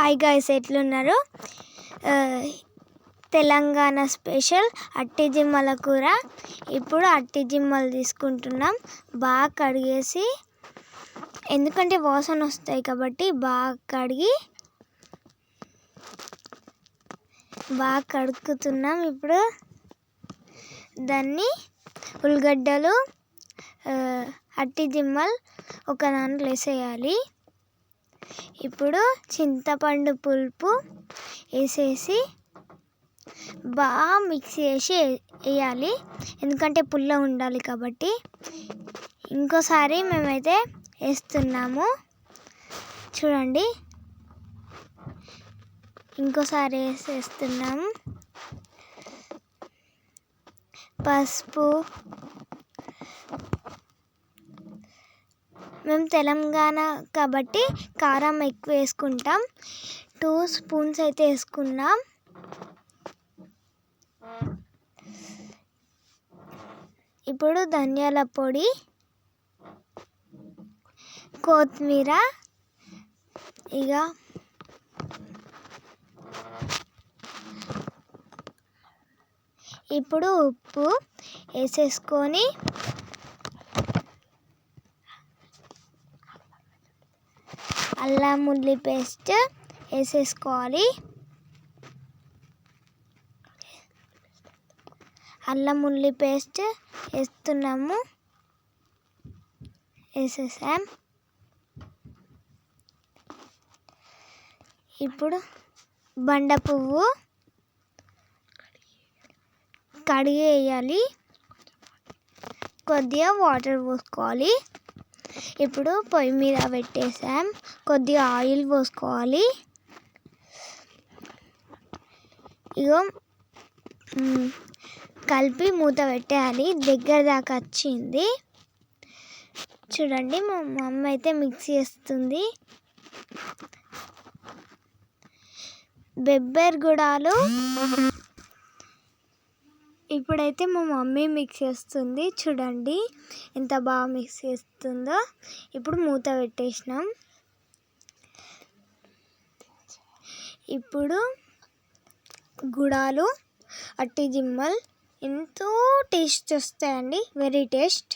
Hi guys, ఎట్లున్నారు? Telangana special అట్టి జిమ్మల కూర. ఇప్పుడు అట్టి జిమ్మలు తీసుకుంటున్నాం. బాగా కడిగేసి, ఎందుకంటే వాసన వస్తాయి కాబట్టి బాగా కడిగి బాగా కడుక్కుతున్నాం. ఇప్పుడు దాన్ని ఉల్లిగడ్డలు, అట్టి జిమ్మలు ఒక దాంట్లో వేసేయాలి. ఇప్పుడు చింతపండు పులుపు వేసేసి బాగా మిక్స్ చేసి వేయాలి, ఎందుకంటే పుల్ల ఉండాలి కాబట్టి. ఇంకోసారి మేమైతే వేస్తున్నాము, చూడండి. ఇంకోసారి వేసేస్తున్నాము. పసుపు, మేము తెలంగాణ కాబట్టి కారం ఎక్కువ వేసుకుంటాం. 2 స్పూన్స్ అయితే వేసుకున్నాం. ఇప్పుడు ధనియాల పొడి, కొత్తిమీర, ఇప్పుడు ఉప్పు వేసేసుకొని అల్లం ఉల్లి పేస్ట్ వేసేసుకోవాలి. అల్లం ఉల్లి పేస్ట్ వేస్తున్నాము, వేసేసాం. ఇప్పుడు బండ పువ్వు కడిగి వేయాలి, కొద్దిగా వాటర్ పోసుకోవాలి. ఇప్పుడు పొయ్యి మీద పెట్టేసాం, కొద్దిగా ఆయిల్ పోసుకోవాలి. కలిపి మూత పెట్టేయాలి. దగ్గర దాకా వచ్చింది, చూడండి. మా మమ్మీ అయితే మిక్స్ చేస్తుంది. బెబ్బర్ గుడాలు ఇప్పుడైతే మా మమ్మీ మిక్స్ చేస్తుంది, చూడండి ఎంత బాగా మిక్స్ చేస్తుందో. ఇప్పుడు మూత పెట్టేసినాం. ఇప్పుడు గుడాలు, అట్టి జిమ్మలు ఎంతో టేస్ట్ వస్తాయండి, వెరీ టేస్ట్.